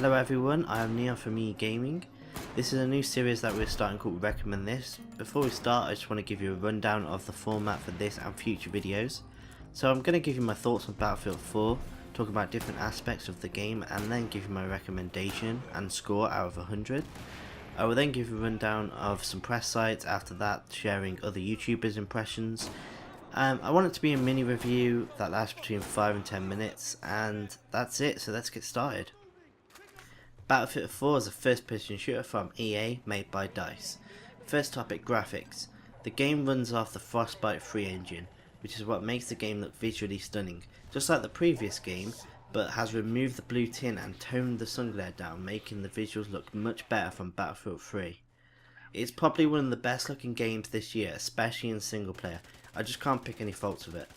Hello everyone, I am Neon from EuGaming. This is a new series that we're starting called Recommend This. Before we start, I just want to give you a rundown of the format for this and future videos. So I'm going to give you my thoughts on Battlefield 4, talk about different aspects of the game, and then give you my recommendation and score out of 100. I will then give you a rundown of some press sites, after that sharing other YouTubers' impressions. I want it to be a mini review that lasts between 5 and 10 minutes, and that's it, so let's get started. Battlefield 4 is a first person shooter from EA made by DICE. First topic, graphics. The game runs off the Frostbite 3 engine, which is what makes the game look visually stunning, just like the previous game, but has removed the blue tint and toned the sun glare down, making the visuals look much better from Battlefield 3. It's probably one of the best looking games this year, especially in single player. I just can't pick any faults with it.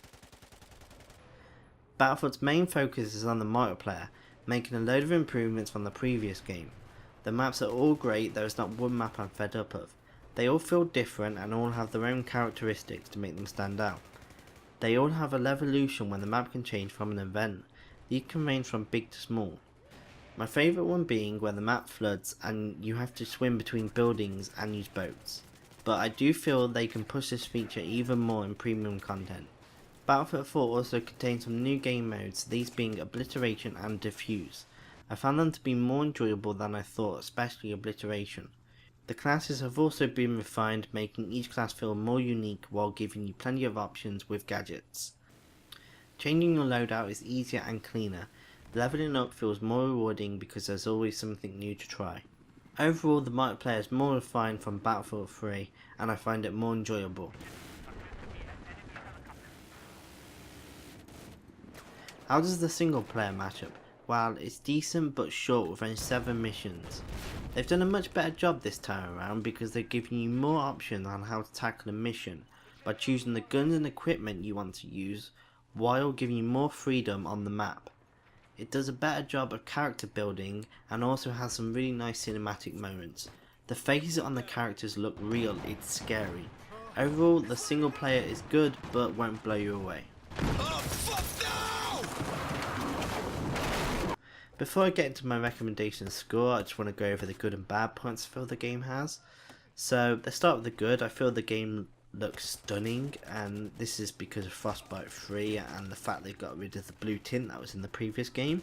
Battlefield's main focus is on the multiplayer, making a load of improvements from the previous game. The maps are all great, there is not one map I'm fed up of. They all feel different and all have their own characteristics to make them stand out. They all have a levolution when the map can change from an event. These can range from big to small. My favourite one being where the map floods and you have to swim between buildings and use boats. But I do feel they can push this feature even more in premium content. Battlefield 4 also contains some new game modes, these being Obliteration and Diffuse. I found them to be more enjoyable than I thought, especially Obliteration. The classes have also been refined, making each class feel more unique while giving you plenty of options with gadgets. Changing your loadout is easier and cleaner. Leveling up feels more rewarding because there's always something new to try. Overall, the multiplayer is more refined from Battlefield 3 and I find it more enjoyable. How does the single player match up? Well, it's decent but short with only 7 missions. They've done a much better job this time around because they're giving you more options on how to tackle a mission by choosing the guns and equipment you want to use while giving you more freedom on the map. It does a better job of character building and also has some really nice cinematic moments. The faces on the characters look real, it's scary. Overall, the single player is good but won't blow you away. Before I get into my recommendation score, I just want to go over the good and bad points I feel the game has. So let's start with the good. I feel the game looks stunning, and this is because of Frostbite 3 and the fact they got rid of the blue tint that was in the previous game.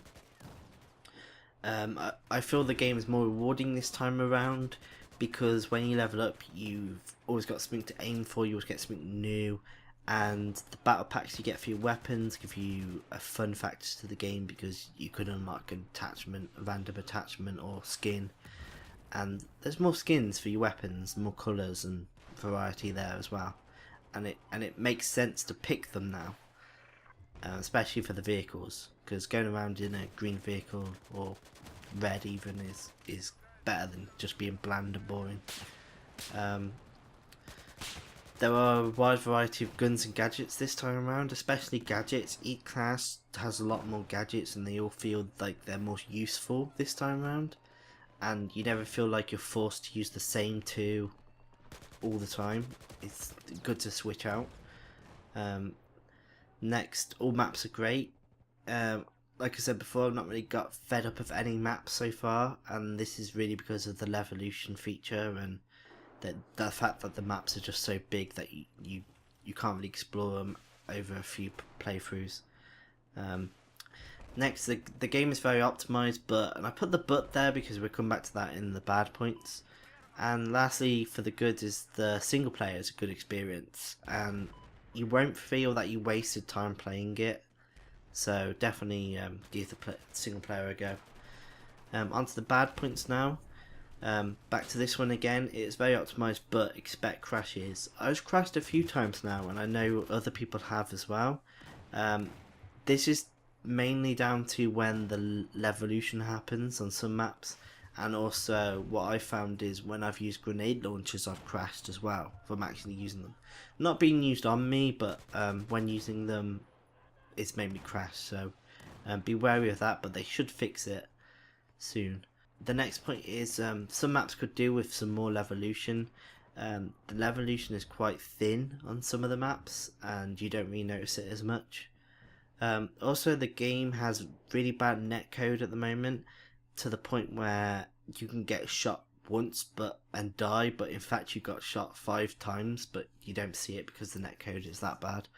I feel the game is more rewarding this time around because when you level up you've always got something to aim for, you always get something new, and the battle packs you get for your weapons give you a fun factor to the game because you could unlock an attachment, a random attachment or skin, and there's more skins for your weapons, more colours and variety there as well, and it makes sense to pick them now, especially for the vehicles, because going around in a green vehicle or red even is better than just being bland and boring. There are a wide variety of guns and gadgets this time around, especially gadgets. Each class has a lot more gadgets and they all feel like they're more useful this time around, and you never feel like you're forced to use the same two all the time. It's good to switch out. Next, all maps are great. Like I said before, I've not really got fed up of any maps so far, and this is really because of the Levolution feature and the fact that the maps are just so big that you can't really explore them over a few playthroughs. Next, the game is very optimized, and I put the but there because we'll come back to that in the bad points. And lastly, for the good, is the single player is a good experience, and you won't feel that you wasted time playing it. So definitely give the single player a go. Onto the bad points now. Back to this one again. It's very optimized, but expect crashes. I've crashed a few times now, and I know other people have as well. This is mainly down to when the levolution happens on some maps, and also what I found is when I've used grenade launchers I've crashed as well from actually using them. Not being used on me, but when using them it's made me crash, so be wary of that, but they should fix it soon. The next point is some maps could do with some more levolution. The levolution is quite thin on some of the maps and you don't really notice it as much. Also, the game has really bad netcode at the moment. to the point where you can get shot once and die, but in fact you got shot 5 times, but you don't see it because the netcode is that bad.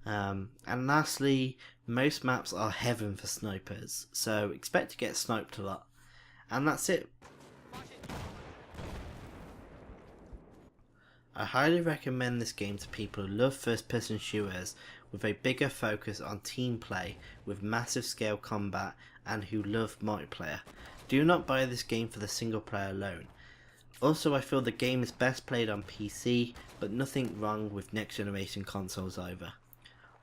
And lastly, most maps are heaven for snipers, so expect to get sniped a lot. And that's it. I highly recommend this game to people who love first person shooters with a bigger focus on team play with massive scale combat and who love multiplayer. Do not buy this game for the single player alone. Also, I feel the game is best played on PC, but nothing wrong with next generation consoles either.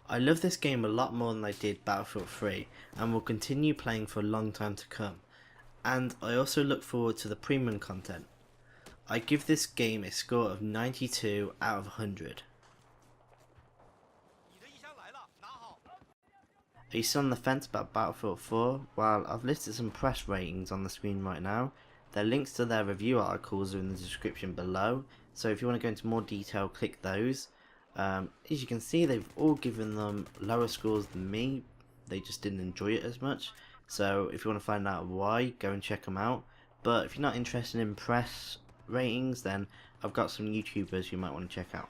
I love this game a lot more than I did Battlefield 3 and will continue playing for a long time to come. And I also look forward to the premium content. I give this game a score of 92 out of 100. Are you still on the fence about Battlefield 4? Well, I've listed some press ratings on the screen right now. Their links to their review articles are in the description below, so if you want to go into more detail, click those. As you can see, they've all given them lower scores than me. They just didn't enjoy it as much. So if you want to find out why, go and check them out. But if you're not interested in press ratings, then I've got some YouTubers you might want to check out.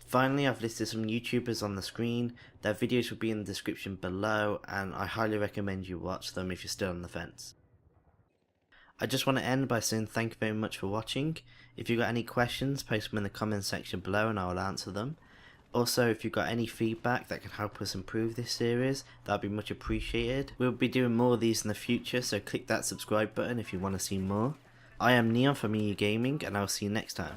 Finally, I've listed some YouTubers on the screen. Their videos will be in the description below, and I highly recommend you watch them if you're still on the fence. I just want to end by saying thank you very much for watching. If you've got any questions, post them in the comments section below and I will answer them. Also, if you've got any feedback that can help us improve this series, that would be much appreciated. We'll be doing more of these in the future, so click that subscribe button if you want to see more. I am Neon from EuGaming, and I'll see you next time.